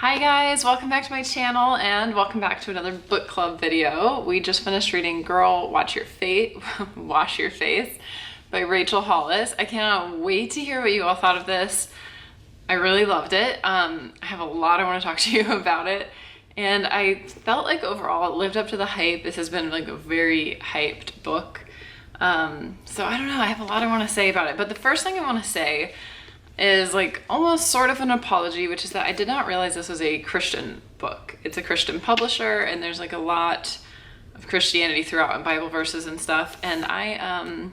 Hi guys, welcome back to my channel and welcome back to another book club video. We just finished reading Girl, Watch Your Face, Wash Your Face by Rachel Hollis. I cannot wait to hear what you all thought of this. I really loved it. I have a lot I want to talk to you about it. And I felt like overall it lived up to the hype. This has been like a very hyped book. So I don't know, I have a lot I want to say about it. But the first thing I want to say is like almost sort of an apology, which is that I did not realize this was a Christian book. It's a Christian publisher and there's like a lot of Christianity throughout and Bible verses and stuff. And I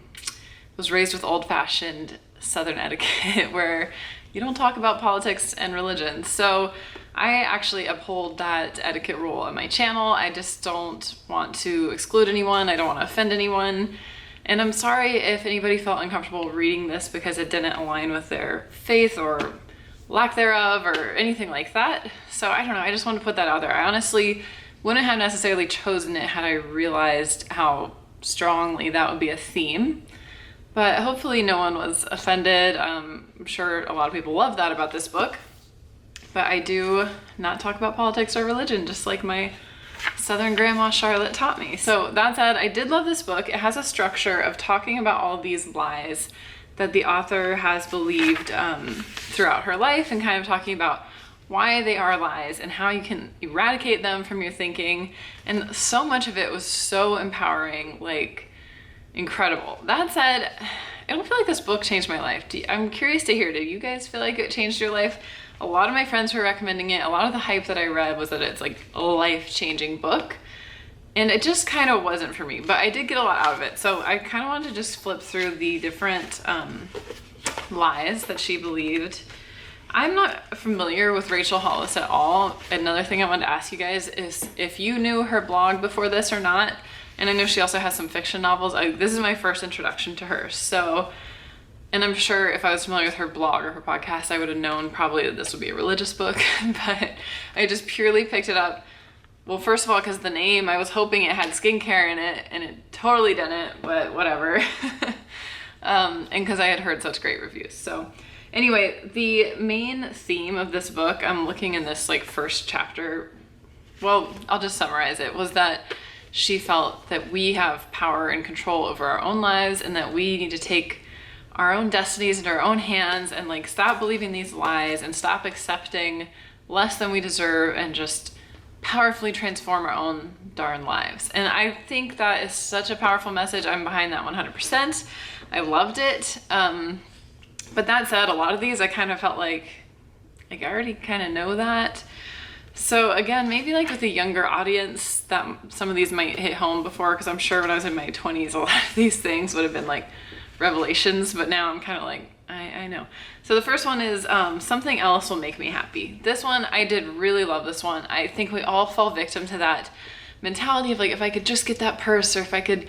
was raised with old-fashioned Southern etiquette where you don't talk about politics and religion. So I actually uphold that etiquette rule on my channel. I just don't want to exclude anyone. I don't want to offend anyone. And I'm sorry if anybody felt uncomfortable reading this because it didn't align with their faith or lack thereof or anything like that. So I don't know, I just wanted to put that out there. I honestly wouldn't have necessarily chosen it had I realized how strongly that would be a theme. But hopefully no one was offended. I'm sure a lot of people love that about this book. But I do not talk about politics or religion, just like my Southern grandma Charlotte taught me. So that said, I did love this book. It has a structure of talking about all of these lies that the author has believed throughout her life and kind of talking about why they are lies and how you can eradicate them from your thinking. And so much of it was so empowering, like incredible. That said, I don't feel like this book changed my life. I'm curious to hear, do you guys feel like it changed your life? A lot of my friends were recommending it. A lot of the hype that I read was that it's like a life-changing book. And it just kind of wasn't for me, but I did get a lot out of it. So I kind of wanted to just flip through the different lies that she believed. I'm not familiar with Rachel Hollis at all. Another thing I wanted to ask you guys is if you knew her blog before this or not. And I know she also has some fiction novels. This is my first introduction to her. So, and I'm sure if I was familiar with her blog or her podcast, I would have known probably that this would be a religious book, but I just purely picked it up. Well, first of all, because the name, I was hoping it had skincare in it, and it totally didn't, but whatever. And because I had heard such great reviews. So anyway, the main theme of this book, I'm looking in this like first chapter, well, I'll just summarize it, was that she felt that we have power and control over our own lives and that we need to take our own destinies into our own hands and like stop believing these lies and stop accepting less than we deserve and just powerfully transform our own darn lives. And I think that is such a powerful message. I'm behind that 100%. I loved it. But that said, a lot of these I kind of felt like I already kind of know that. So again, maybe like with a younger audience that some of these might hit home before, because I'm sure when I was in my 20s, a lot of these things would have been like revelations, but now I'm kind of like, I know. So the first one is something else will make me happy. This one, I did really love this one. I think we all fall victim to that mentality of like, if I could just get that purse or if I could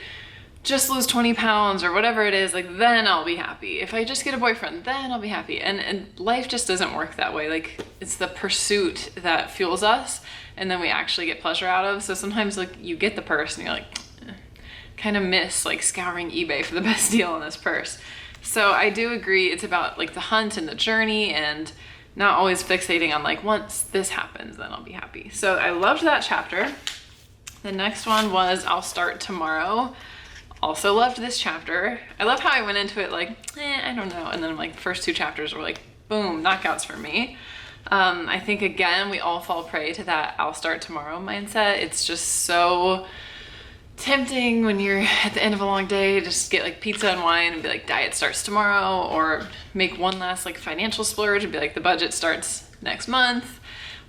just lose 20 pounds or whatever it is, like then I'll be happy. If I just get a boyfriend, then I'll be happy. And life just doesn't work that way. Like it's the pursuit that fuels us and then we actually get pleasure out of. So sometimes like you get the purse and you're like, kind of miss like scouring eBay for the best deal on this purse. So I do agree it's about like the hunt and the journey and not always fixating on like once this happens then I'll be happy. So I loved that chapter. The next one was I'll Start Tomorrow. Also loved this chapter. I love how I went into it like I don't know, and then like the first two chapters were like boom, knockouts for me. I think again we all fall prey to that I'll start tomorrow mindset. It's just so tempting when you're at the end of a long day, just get like pizza and wine and be like diet starts tomorrow, or make one last like financial splurge and be like the budget starts next month,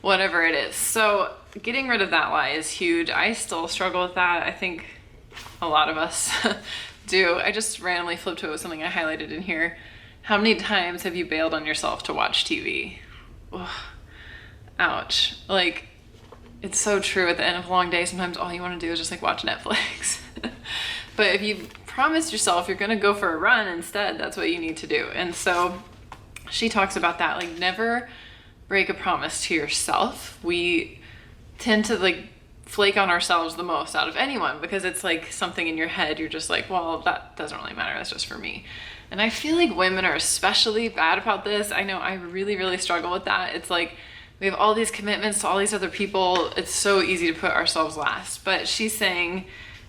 whatever it is. So getting rid of that lie is huge. I still struggle with that. I think a lot of us do. I just randomly flipped to it with something I highlighted in here. How many times have you bailed on yourself to watch TV? Ugh. Ouch. Like, it's so true. At the end of a long day, sometimes all you want to do is just like watch Netflix. But if you promised yourself you're going to go for a run instead, that's what you need to do. And so she talks about that, like never break a promise to yourself. We tend to like flake on ourselves the most out of anyone because it's like something in your head. You're just like, well, that doesn't really matter. That's just for me. And I feel like women are especially bad about this. I know I really, really struggle with that. It's like we have all these commitments to all these other people. It's so easy to put ourselves last. But she's saying,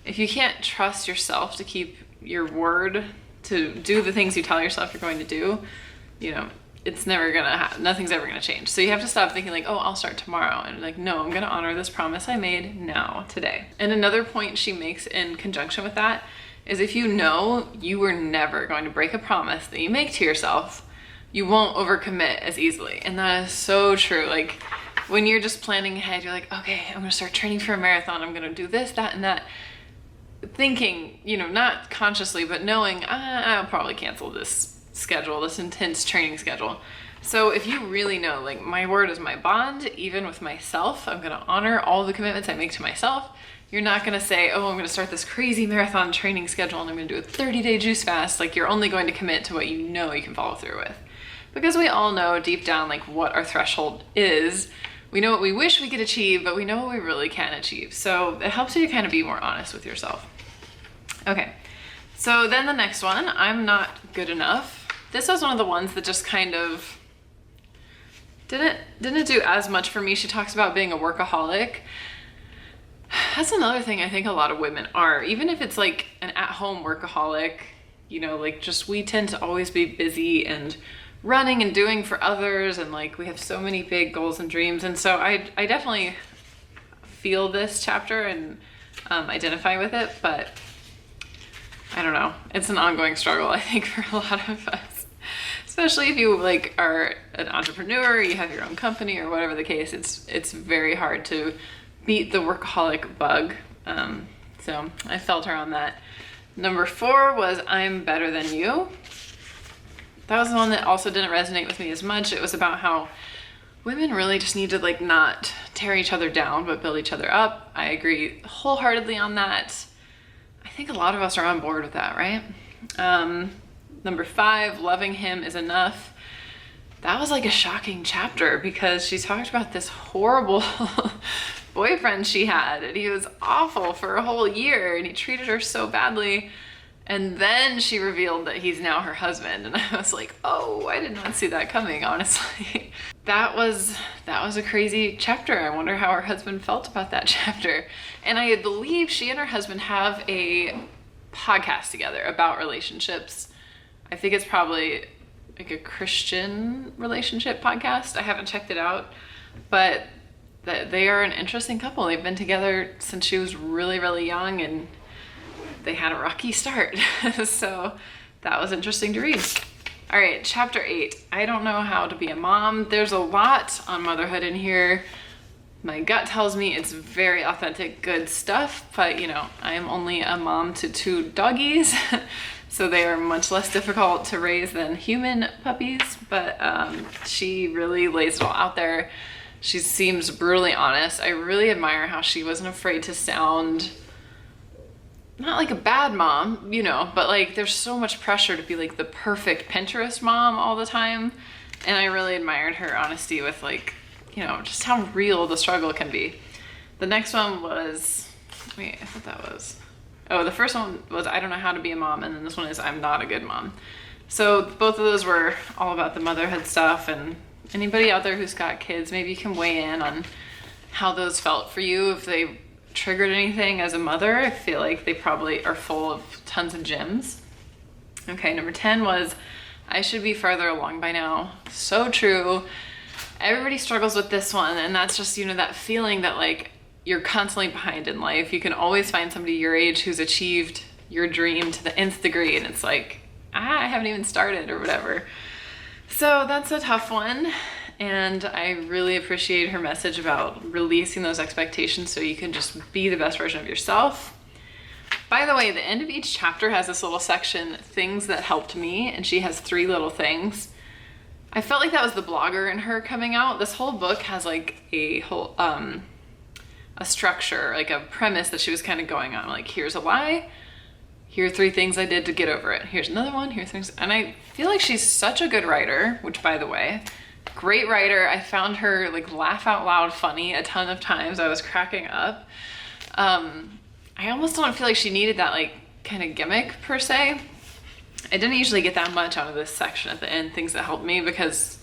if you can't trust yourself to keep your word, to do the things you tell yourself you're going to do, you know, it's never gonna happen. Nothing's ever gonna change. So you have to stop thinking like, oh, I'll start tomorrow. And like, no, I'm gonna honor this promise I made now, today. And another point she makes in conjunction with that is if you know you were never going to break a promise that you make to yourself, you won't overcommit as easily. And that is so true. Like when you're just planning ahead, you're like, okay, I'm gonna start training for a marathon. I'm gonna do this, that, and that. Thinking, you know, not consciously, but knowing, I'll probably cancel this schedule, this intense training schedule. So if you really know, like, my word is my bond, even with myself, I'm gonna honor all the commitments I make to myself. You're not gonna say, oh, I'm gonna start this crazy marathon training schedule and I'm gonna do a 30-day juice fast. Like, you're only going to commit to what you know you can follow through with. Because we all know deep down, like, what our threshold is. We know what we wish we could achieve, but we know what we really can achieve. So it helps you to kind of be more honest with yourself. Okay, so then the next one, I'm not good enough. This was one of the ones that just kind of didn't do as much for me. She talks about being a workaholic. That's another thing I think a lot of women are, even if it's like an at-home workaholic, you know, like just we tend to always be busy and running and doing for others, and like we have so many big goals and dreams. And so I definitely feel this chapter and identify with it, but I don't know. It's an ongoing struggle, I think, for a lot of us, especially if you like are an entrepreneur, you have your own company or whatever the case. It's very hard to beat the workaholic bug. So I felt her on that. Number 4 was I'm better than you. That was the one that also didn't resonate with me as much. It was about how women really just need to like not tear each other down, but build each other up. I agree wholeheartedly on that. I think a lot of us are on board with that, right? Number 5, loving him is enough. That was like a shocking chapter because she talked about this horrible boyfriend she had, and he was awful for a whole year and he treated her so badly. And then she revealed that he's now her husband. And I was like, oh, I did not see that coming, honestly. That was a crazy chapter. I wonder how her husband felt about that chapter. And I believe she and her husband have a podcast together about relationships. I think it's probably like a Christian relationship podcast. I haven't checked it out, but they are an interesting couple. They've been together since she was really, really young, and they had a rocky start. So that was interesting to read. All right, chapter 8. I don't know how to be a mom. There's a lot on motherhood in here. My gut tells me it's very authentic, good stuff, but you know, I am only a mom to 2 doggies, so they are much less difficult to raise than human puppies, but she really lays it all out there. She seems brutally honest. I really admire how she wasn't afraid to sound not like a bad mom, you know, but like there's so much pressure to be like the perfect Pinterest mom all the time. And I really admired her honesty with like, you know, just how real the struggle can be. The next one was, wait, I thought that was, oh, the first one was I don't know how to be a mom. And then this one is I'm not a good mom. So both of those were all about the motherhood stuff. And anybody out there who's got kids, maybe you can weigh in on how those felt for you, if they triggered anything as a mother. I feel like they probably are full of tons of gems. Okay, number 10 was I should be further along by now. So true. Everybody struggles with this one, and that's just, you know, that feeling that like you're constantly behind in life. You can always find somebody your age who's achieved your dream to the nth degree, and it's like, I haven't even started or whatever. So that's a tough one. And I really appreciate her message about releasing those expectations so you can just be the best version of yourself. By the way, the end of each chapter has this little section, things that helped me, and she has 3 little things. I felt like that was the blogger in her coming out. This whole book has like a whole, a structure, like a premise that she was kind of going on. Like, here's a lie. Here are 3 things I did to get over it. Here's another one, here's things. And I feel like she's such a good writer, which by the way, great writer. I found her like laugh out loud funny a ton of times. I was cracking up. I almost don't feel like she needed that like kind of gimmick per se. I didn't usually get that much out of this section at the end, things that helped me, because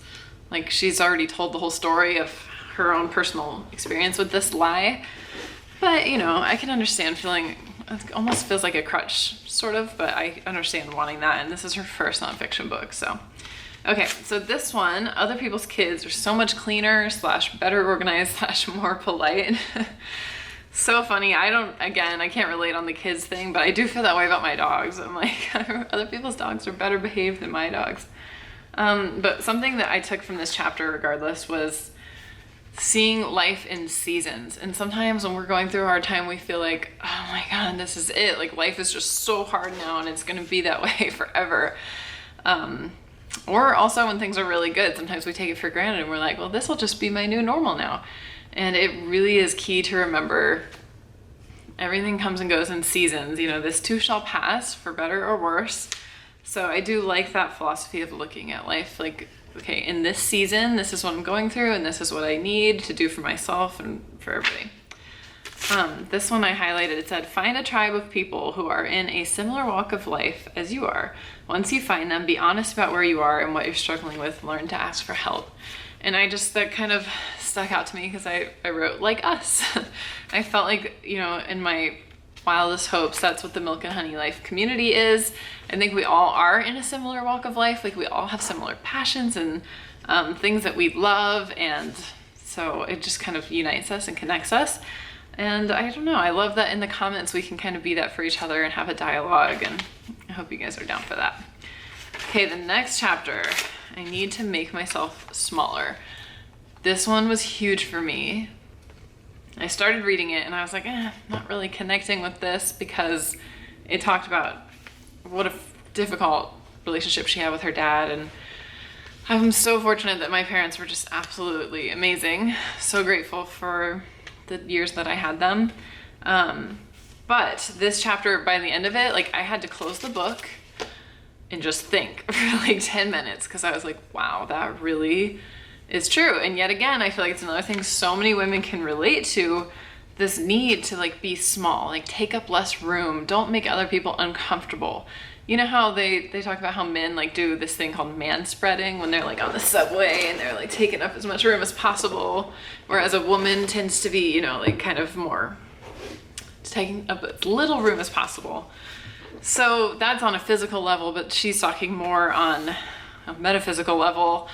like she's already told the whole story of her own personal experience with this lie. But, you know, I can understand feeling, it almost feels like a crutch, sort of, but I understand wanting that. And this is her first nonfiction book, so. Okay, so this one, other people's kids are so much cleaner / better organized / more polite. So funny. I can't relate on the kids thing, but I do feel that way about my dogs. I'm like, other people's dogs are better behaved than my dogs. But something that I took from this chapter regardless was seeing life in seasons. And sometimes when we're going through a hard time, we feel like, oh my God, this is it. Like life is just so hard now and it's going to be that way forever. Or also when things are really good, sometimes we take it for granted and we're like, well, this will just be my new normal now. And it really is key to remember everything comes and goes in seasons. You know, this too shall pass, for better or worse. So I do like that philosophy of looking at life like, okay, in this season, this is what I'm going through and this is what I need to do for myself and for everybody. This one I highlighted, it said, find a tribe of people who are in a similar walk of life as you are. Once you find them, be honest about where you are and what you're struggling with, learn to ask for help. And that kind of stuck out to me because I wrote like us. I felt like, you know, in my wildest hopes, that's what the Milk and Honey Life community is. I think we all are in a similar walk of life. Like we all have similar passions and things that we love. And so it just kind of unites us and connects us. And I don't know, I love that in the comments we can kind of be that for each other and have a dialogue, and I hope you guys are down for that. Okay, the next chapter, I need to make myself smaller. This one was huge for me. I started reading it and I was like, not really connecting with this because it talked about what a difficult relationship she had with her dad, and I'm so fortunate that my parents were just absolutely amazing. So grateful for the years that I had them. But this chapter, by the end of it, like I had to close the book and just think for like 10 minutes because I was like, wow, that really is true. And yet again, I feel like it's another thing so many women can relate to, this need to like be small, like take up less room, don't make other people uncomfortable. You know how they talk about how men like do this thing called man spreading when they're like on the subway and they're like taking up as much room as possible, whereas a woman tends to be, you know, like kind of more taking up as little room as possible. So that's on a physical level, but she's talking more on a metaphysical level.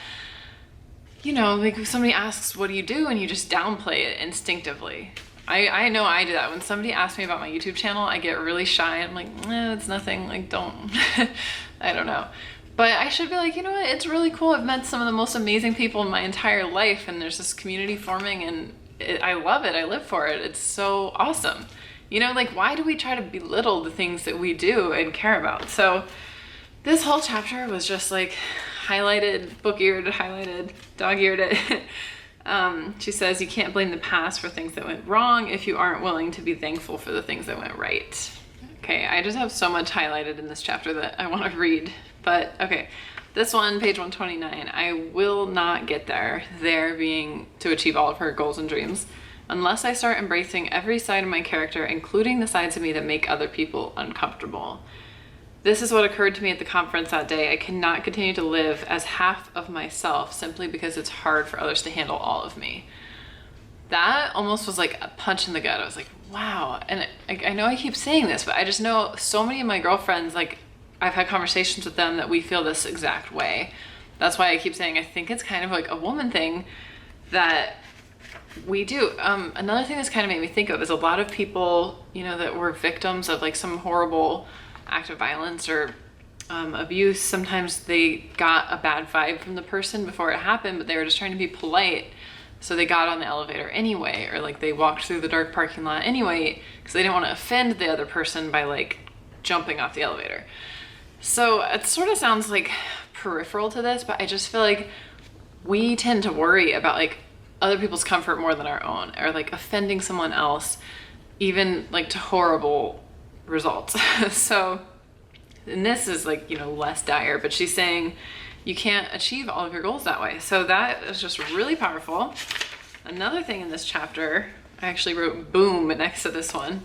You know, like if somebody asks, what do you do? And you just downplay it instinctively. I know I do that. When somebody asks me about my YouTube channel, I get really shy. I'm like, it's nothing, like don't, I don't know. But I should be like, you know what, it's really cool. I've met some of the most amazing people in my entire life and there's this community forming and I love it, I live for it. It's so awesome. You know, like why do we try to belittle the things that we do and care about? So this whole chapter was just like highlighted, book-eared, highlighted, dog-eared it. She says you can't blame the past for things that went wrong if you aren't willing to be thankful for the things that went right. Okay, I just have so much highlighted in this chapter that I want to read, but okay. This one, page 129, I will not get there being to achieve all of her goals and dreams, unless I start embracing every side of my character, including the sides of me that make other people uncomfortable. This is what occurred to me at the conference that day. I cannot continue to live as half of myself simply because it's hard for others to handle all of me. That almost was like a punch in the gut. I was like, wow. And I know I keep saying this, but I just know so many of my girlfriends, like I've had conversations with them that we feel this exact way. That's why I keep saying I think it's kind of like a woman thing that we do. Another thing that's kind of made me think of is a lot of people, you know, that were victims of like some horrible act of violence or abuse. Sometimes they got a bad vibe from the person before it happened, but they were just trying to be polite. So they got on the elevator anyway, or like they walked through the dark parking lot anyway, because they didn't want to offend the other person by like jumping off the elevator. So it sort of sounds like peripheral to this, but I just feel like we tend to worry about like other people's comfort more than our own, or like offending someone else, even like to horrible results. So, and this is like, you know, less dire, but she's saying you can't achieve all of your goals that way. So that is just really powerful. Another thing in this chapter, I actually wrote boom next to this one,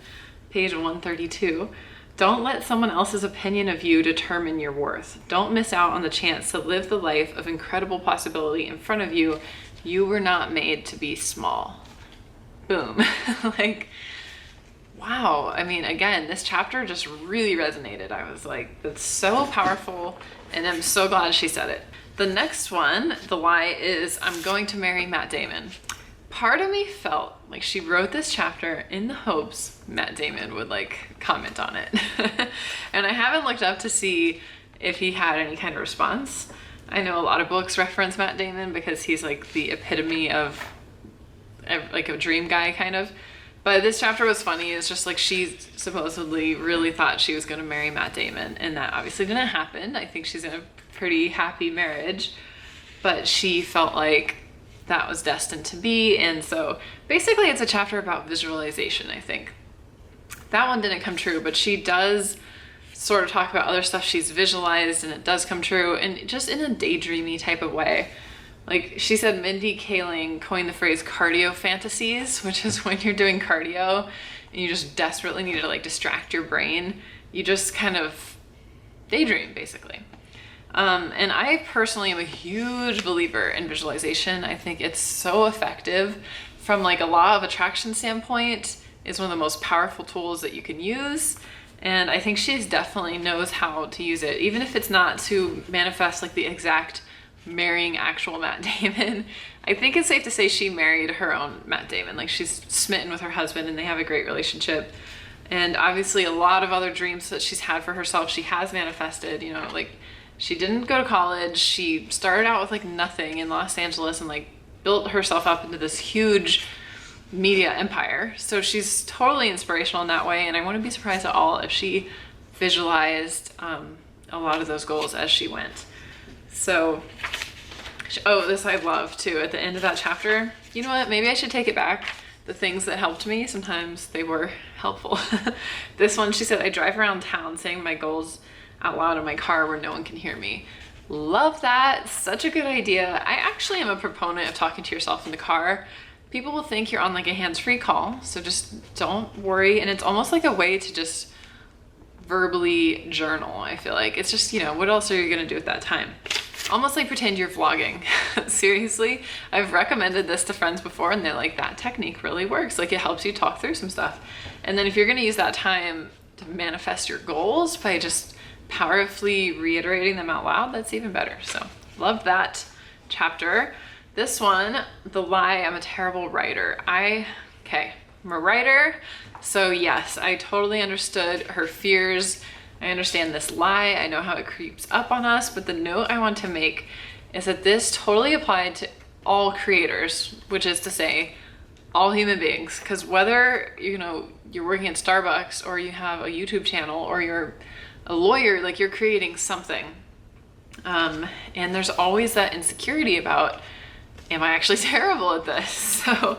page 132. Don't let someone else's opinion of you determine your worth. Don't miss out on the chance to live the life of incredible possibility in front of you You were not made to be small. Boom. Like, wow. I mean, again, this chapter just really resonated. I was like, that's so powerful, and I'm so glad she said it. The next one, the lie, is I'm going to marry Matt Damon. Part of me felt like she wrote this chapter in the hopes Matt Damon would like comment on it. And I haven't looked up to see if he had any kind of response. I know a lot of books reference Matt Damon because he's like the epitome of like a dream guy kind of. But this chapter was funny. It's just like she supposedly really thought she was going to marry Matt Damon, and that obviously didn't happen. I think she's in a pretty happy marriage, but she felt like that was destined to be. And so basically it's a chapter about visualization, I think. That one didn't come true, but she does sort of talk about other stuff she's visualized, and it does come true, and just in a daydreamy type of way. Like she said, Mindy Kaling coined the phrase cardio fantasies, which is when you're doing cardio and you just desperately need to like distract your brain. You just kind of daydream, basically. And I personally am a huge believer in visualization. I think it's so effective from like a law of attraction standpoint. It's one of the most powerful tools that you can use. And I think she definitely knows how to use it, even if it's not to manifest like the exact marrying actual Matt Damon. I think it's safe to say she married her own Matt Damon. Like she's smitten with her husband and they have a great relationship. And obviously a lot of other dreams that she's had for herself, she has manifested. You know, like she didn't go to college. She started out with like nothing in Los Angeles and like built herself up into this huge media empire. So she's totally inspirational in that way. And I wouldn't be surprised at all if she visualized a lot of those goals as she went. So, oh, this I love too. At the end of that chapter, you know what? Maybe I should take it back. The things that helped me, sometimes they were helpful. This one, she said, I drive around town saying my goals out loud in my car where no one can hear me. Love that. Such a good idea. I actually am a proponent of talking to yourself in the car. People will think you're on like a hands-free call, so just don't worry. And it's almost like a way to just verbally journal. I feel like it's just, you know, what else are you gonna do at that time? Almost like pretend you're vlogging. Seriously, I've recommended this to friends before and they're like, that technique really works. Like it helps you talk through some stuff. And then if you're gonna use that time to manifest your goals by just powerfully reiterating them out loud, that's even better. So love that chapter. This one, the lie, I'm a terrible writer. I'm a writer. So yes, I totally understood her fears. I understand this lie. I know how it creeps up on us, but the note I want to make is that this totally applied to all creators, which is to say all human beings. Because whether, you know, you're working at Starbucks or you have a YouTube channel or you're a lawyer, like you're creating something. And there's always that insecurity about, am I actually terrible at this? So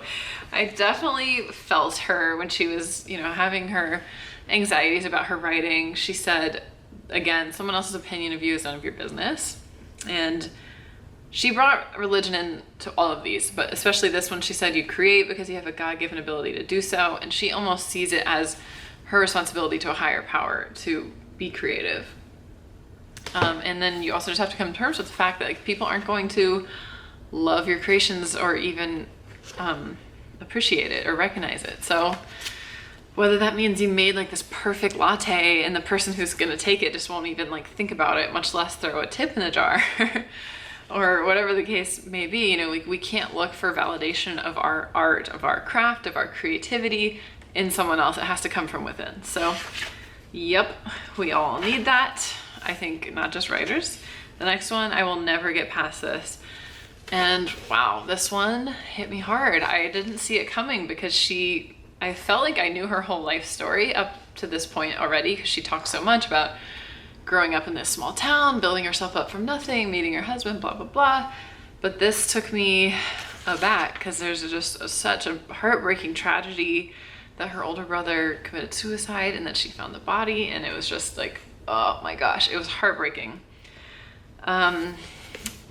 I definitely felt her when she was, you know, having her anxieties about her writing. She said, again, someone else's opinion of you is none of your business. And she brought religion into all of these, but especially this one. She said, you create because you have a God-given ability to do so. And she almost sees it as her responsibility to a higher power to be creative. And then you also just have to come to terms with the fact that like people aren't going to love your creations or even appreciate it or recognize it. So whether that means you made like this perfect latte and the person who's gonna take it just won't even like think about it, much less throw a tip in the jar or whatever the case may be, you know, we can't look for validation of our art, of our craft, of our creativity in someone else. It has to come from within. So yep, we all need that. I think not just writers. The next one, I will never get past this. And wow, this one hit me hard. I didn't see it coming because I felt like I knew her whole life story up to this point already because she talks so much about growing up in this small town, building herself up from nothing, meeting her husband, blah, blah, blah. But this took me aback because there's just such a heartbreaking tragedy that her older brother committed suicide and that she found the body, and it was just like, oh my gosh, it was heartbreaking.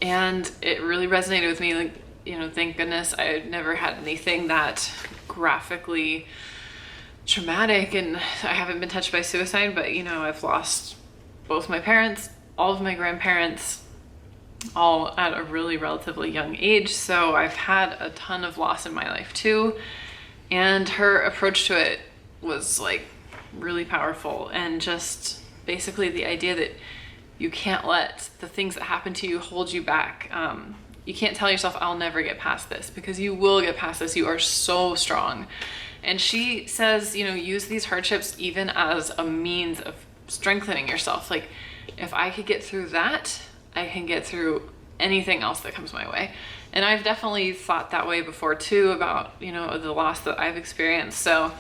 And it really resonated with me. Like, you know, thank goodness I had never had anything that graphically traumatic, and I haven't been touched by suicide, but you know, I've lost both my parents, all of my grandparents, all at a really relatively young age. So I've had a ton of loss in my life too. And her approach to it was like really powerful, and just basically the idea that you can't let the things that happen to you hold you back. You can't tell yourself, I'll never get past this, because you will get past this. You are so strong. And she says, you know, use these hardships even as a means of strengthening yourself. Like, if I could get through that, I can get through anything else that comes my way. And I've definitely thought that way before too, about, you know, the loss that I've experienced. So,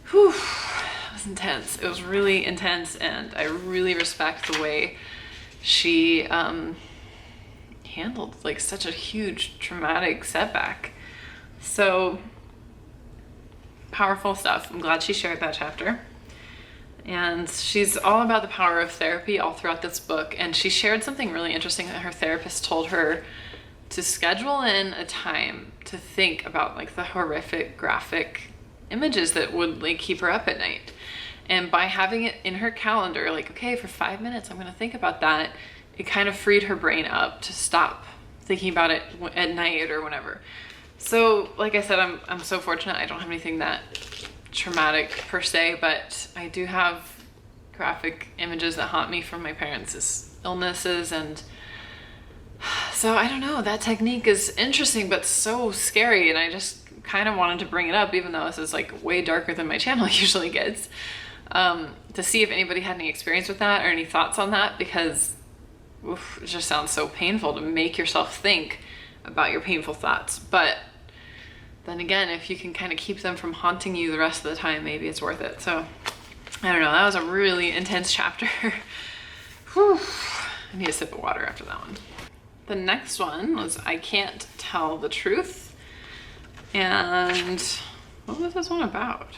whew, it was intense. It was really intense, and I really respect the way she handled like such a huge traumatic setback. So powerful stuff. I'm glad she shared that chapter. And she's all about the power of therapy all throughout this book. And she shared something really interesting that her therapist told her to schedule in a time to think about like the horrific graphic images that would like keep her up at night. And by having it in her calendar, like, okay, for 5 minutes, I'm going to think about that. It kind of freed her brain up to stop thinking about it at night or whenever. So like I said, I'm so fortunate. I don't have anything that traumatic per se, but I do have graphic images that haunt me from my parents' illnesses. And so I don't know, that technique is interesting, but so scary. And I just kind of wanted to bring it up, even though this is like way darker than my channel usually gets, to see if anybody had any experience with that or any thoughts on that, because oof, it just sounds so painful to make yourself think about your painful thoughts. But then again, if you can kind of keep them from haunting you the rest of the time, maybe it's worth it. So I don't know, that was a really intense chapter. Whew. I need a sip of water after that one. The next one was I Can't Tell the Truth. And what was this one about?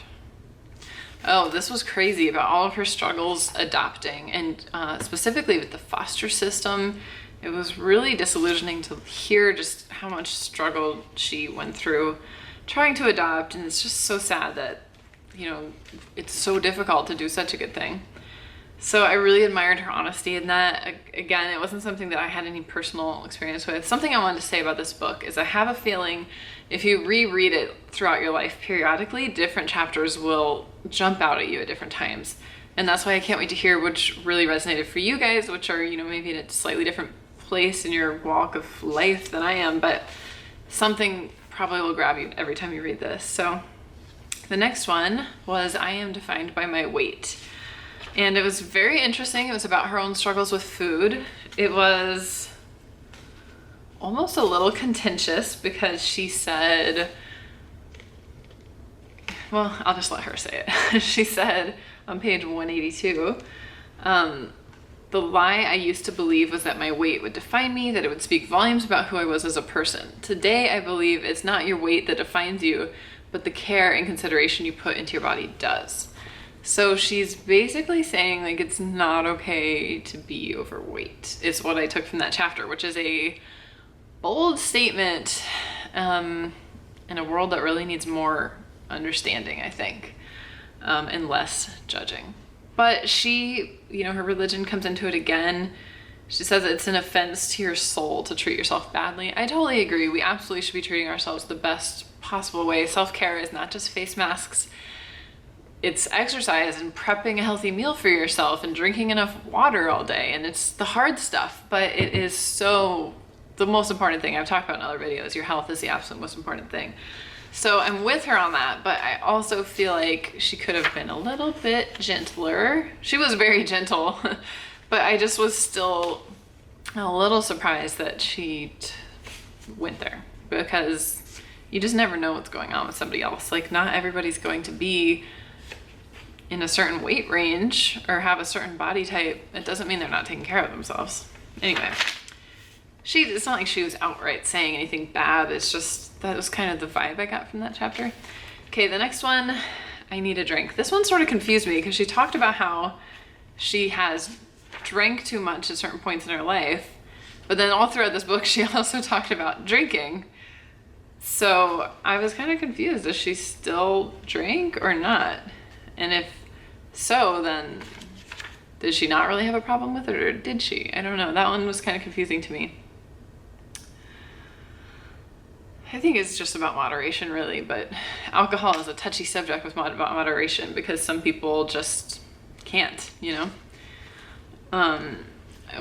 Oh, this was crazy, about all of her struggles adopting, and specifically with the foster system. It was really disillusioning to hear just how much struggle she went through trying to adopt. And it's just so sad that, you know, it's so difficult to do such a good thing. So I really admired her honesty in that. Again, it wasn't something that I had any personal experience with. Something I wanted to say about this book is I have a feeling if you reread it throughout your life periodically, different chapters will jump out at you at different times. And that's why I can't wait to hear which really resonated for you guys, which are, you know, maybe at a slightly different place in your walk of life than I am, but something probably will grab you every time you read this. So the next one was I Am Defined by My Weight. And it was very interesting. It was about her own struggles with food. It was almost a little contentious because she said, well, I'll just let her say it. She said on page 182, the lie I used to believe was that my weight would define me, that it would speak volumes about who I was as a person. Today, I believe it's not your weight that defines you, but the care and consideration you put into your body does. So she's basically saying like it's not okay to be overweight is what I took from that chapter, which is a bold statement in a world that really needs more understanding, I think, and less judging. But she, you know, her religion comes into it again. She says it's an offense to your soul to treat yourself badly. I totally agree. We absolutely should be treating ourselves the best possible way. Self-care is not just face masks. It's exercise and prepping a healthy meal for yourself and drinking enough water all day. And it's the hard stuff, but it is so the most important thing. I've talked about in other videos, your health is the absolute most important thing. So I'm with her on that, but I also feel like she could have been a little bit gentler. She was very gentle, but I just was still a little surprised that she went there, because you just never know what's going on with somebody else. Like, not everybody's going to be in a certain weight range or have a certain body type. It doesn't mean they're not taking care of themselves. Anyway, it's not like she was outright saying anything bad. It's just, that was kind of the vibe I got from that chapter. Okay, the next one, I Need a Drink. This one sort of confused me because she talked about how she has drank too much at certain points in her life, but then all throughout this book, she also talked about drinking. So I was kind of confused. Does she still drink or not? And if so, then did she not really have a problem with it, or did she? I don't know. That one was kind of confusing to me. I think it's just about moderation, really, but alcohol is a touchy subject with moderation because some people just can't, you know?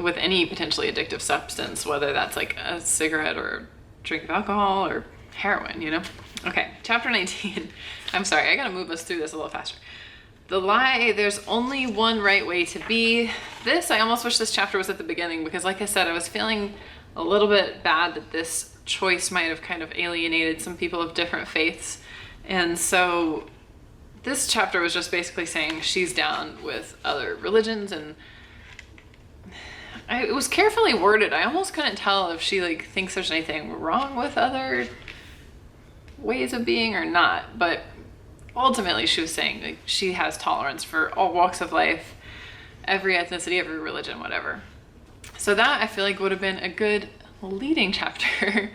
With any potentially addictive substance, whether that's like a cigarette or a drink of alcohol or heroin, you know? Okay, chapter 19. I'm sorry, I gotta move us through this a little faster. The lie, there's only one right way to be. This, I almost wish this chapter was at the beginning because like I said, I was feeling a little bit bad that this choice might have kind of alienated some people of different faiths. And so this chapter was just basically saying she's down with other religions, and it was carefully worded. I almost couldn't tell if she like thinks there's anything wrong with other ways of being or not, but ultimately she was saying like she has tolerance for all walks of life, every ethnicity, every religion, whatever. So that I feel like would have been a good leading chapter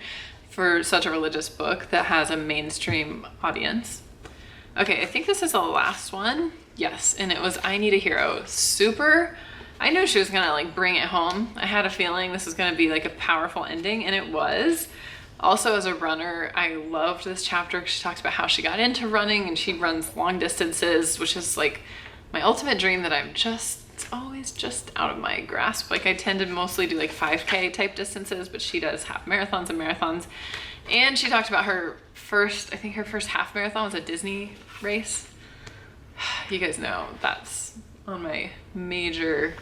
for such a religious book that has a mainstream audience. Okay, I think this is the last one. Yes, and it was I Need a Hero. I knew she was gonna like bring it home. I had a feeling this was gonna be like a powerful ending, and it was. Also, as a runner, I loved this chapter because she talks about how she got into running and she runs long distances, which is like my ultimate dream that it's always just out of my grasp. Like I tend to mostly do like 5K type distances, but she does half marathons and marathons. And she talked about her first half marathon was a Disney race. You guys know that's on my major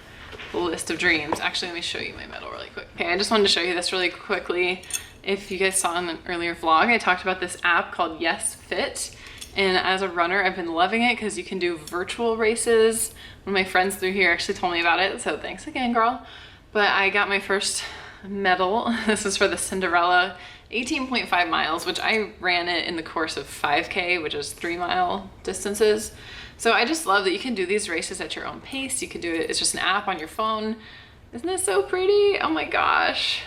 list of dreams. Actually, let me show you my medal really quick. Okay, I just wanted to show you this really quickly. If you guys saw in an earlier vlog, I talked about this app called Yes Fit. And as a runner, I've been loving it because you can do virtual races. One of my friends through here actually told me about it, so thanks again, girl. But I got my first medal. This is for the Cinderella 18.5 miles, which I ran it in the course of 5K, which is 3-mile distances. So I just love that you can do these races at your own pace. You can do it, it's just an app on your phone. Isn't this so pretty? Oh my gosh.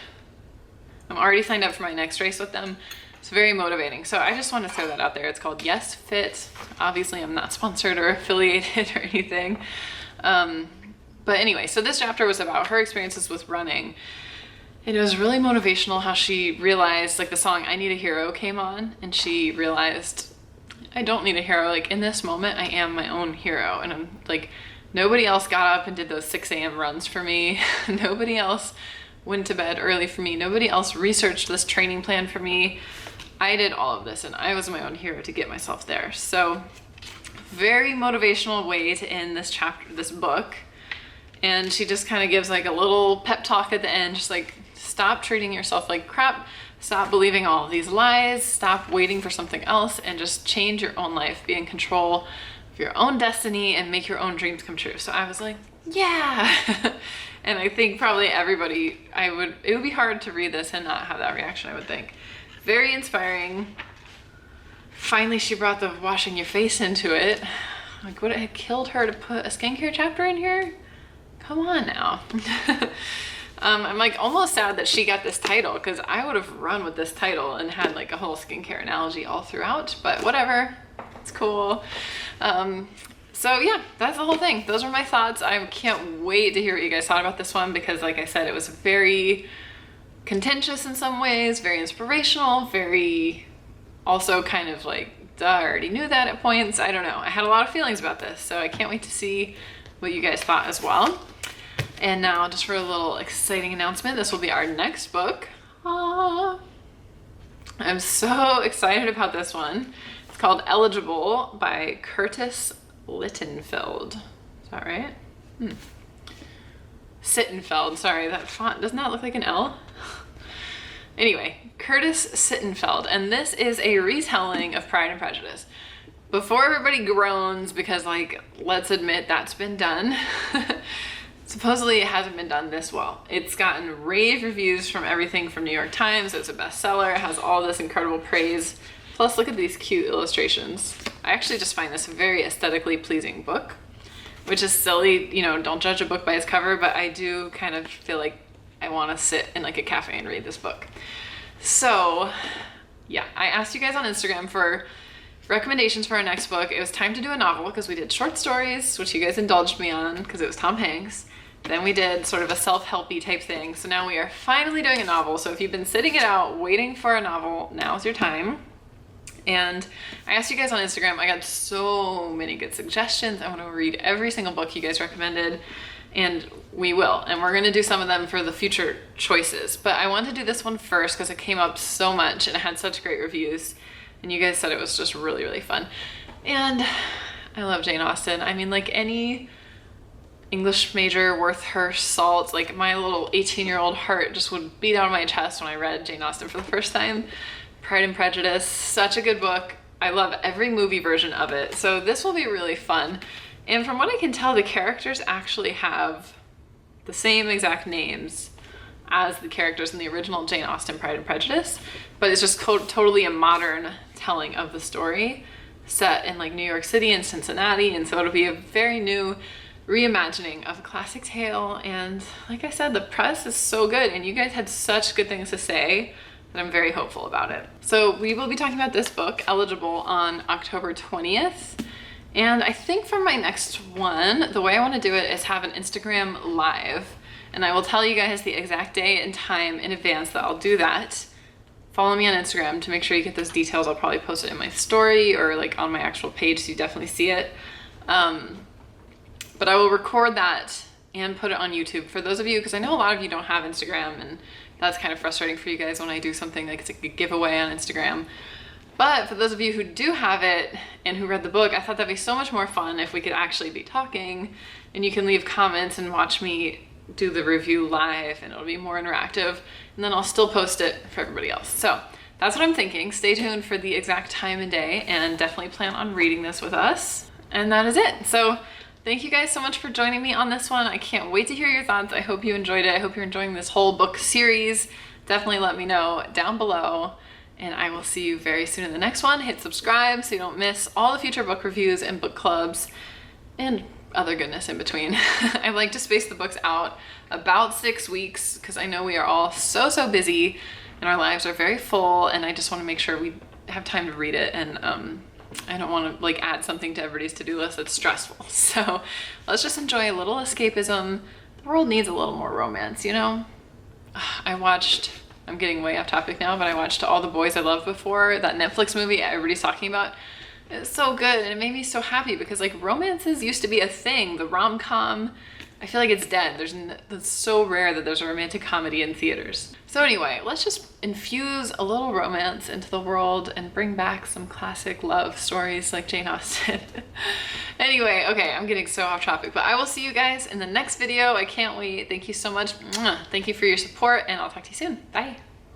I'm already signed up for my next race with them. It's very motivating. So I just want to throw that out there. It's called Yes Fit. Obviously I'm not sponsored or affiliated or anything. But anyway, so this chapter was about her experiences with running. And it was really motivational how she realized, like the song I Need a Hero came on and she realized I don't need a hero. Like in this moment, I am my own hero. And I'm like, nobody else got up and did those 6 a.m. runs for me. Nobody else went to bed early for me. Nobody else researched this training plan for me. I did all of this and I was my own hero to get myself there. So very motivational way to end this chapter, this book. And she just kind of gives like a little pep talk at the end, just like stop treating yourself like crap. Stop believing all of these lies. Stop waiting for something else and just change your own life. Be in control of your own destiny and make your own dreams come true. So I was like, yeah. And I think probably everybody, it would be hard to read this and not have that reaction, I would think. Very inspiring. Finally, she brought the washing your face into it. Like, would it have killed her to put a skincare chapter in here? Come on now. I'm like almost sad that she got this title because I would have run with this title and had like a whole skincare analogy all throughout, but whatever, it's cool. So yeah, that's the whole thing. Those are my thoughts. I can't wait to hear what you guys thought about this one because like I said, it was very contentious in some ways, very inspirational, very also kind of like, duh, I already knew that at points. I don't know. I had a lot of feelings about this, so I can't wait to see what you guys thought as well. And now just for a little exciting announcement, this will be our next book. I'm so excited about this one. It's called Eligible by Curtis Littenfeld. Is that right? Sittenfeld, sorry, that font does not look like an L. Anyway, Curtis Sittenfeld, and this is a retelling of Pride and Prejudice. Before everybody groans, because like, let's admit that's been done. Supposedly it hasn't been done this well. It's gotten rave reviews from everything from New York Times. It's a bestseller. It has all this incredible praise. Plus, look at these cute illustrations. I actually just find this a very aesthetically pleasing book, which is silly. You know, don't judge a book by its cover, but I do kind of feel like I want to sit in like a cafe and read this book. So yeah, I asked you guys on Instagram for recommendations for our next book. It was time to do a novel because we did short stories, which you guys indulged me on because it was Tom Hanks. Then we did sort of a self-helpy type thing. So now we are finally doing a novel. So if you've been sitting it out waiting for a novel, now's your time. And I asked you guys on Instagram, I got so many good suggestions. I want to read every single book you guys recommended, and we will. And we're going to do some of them for the future choices. But I wanted to do this one first because it came up so much and it had such great reviews. And you guys said it was just really, really fun. And I love Jane Austen. I mean, like any English major worth her salt, like my little 18-year-old heart just would beat out of my chest when I read Jane Austen for the first time. Pride and Prejudice, such a good book. I love every movie version of it. So this will be really fun. And from what I can tell, the characters actually have the same exact names as the characters in the original Jane Austen Pride and Prejudice, but it's just totally a modern telling of the story set in like New York City and Cincinnati. And so it'll be a very new reimagining of a classic tale. And like I said, the press is so good and you guys had such good things to say that I'm very hopeful about it. So we will be talking about this book, Eligible, on October 20th. And I think for my next one, the way I want to do it is have an Instagram live. And I will tell you guys the exact day and time in advance that I'll do that. Follow me on Instagram to make sure you get those details. I'll probably post it in my story or like on my actual page so you definitely see it. But I will record that and put it on YouTube for those of you, because I know a lot of you don't have Instagram, and that's kind of frustrating for you guys when I do something like it's a giveaway on Instagram. But for those of you who do have it and who read the book, I thought that'd be so much more fun if we could actually be talking and you can leave comments and watch me do the review live, and it'll be more interactive, and then I'll still post it for everybody else. So that's what I'm thinking. Stay tuned for the exact time and day, and definitely plan on reading this with us. And that is it. So thank you guys so much for joining me on this one. I can't wait to hear your thoughts. I hope you enjoyed it. I hope you're enjoying this whole book series. Definitely let me know down below, and I will see you very soon in the next one. Hit subscribe so you don't miss all the future book reviews and book clubs and other goodness in between. I like to space the books out about 6 weeks because I know we are all so busy and our lives are very full, and I just want to make sure we have time to read it, and I don't want to like add something to everybody's to-do list that's stressful. So let's just enjoy a little escapism. The world needs a little more romance, you know? I'm getting way off topic now, but I watched All the Boys I Loved Before, that Netflix movie everybody's talking about. It's so good, and it made me so happy because like romances used to be a thing. The rom-com, I feel like it's dead. It's so rare that there's a romantic comedy in theaters. So anyway, let's just infuse a little romance into the world and bring back some classic love stories like Jane Austen. Anyway, okay, I'm getting so off topic, but I will see you guys in the next video. I can't wait. Thank you so much. Thank you for your support, and I'll talk to you soon. Bye.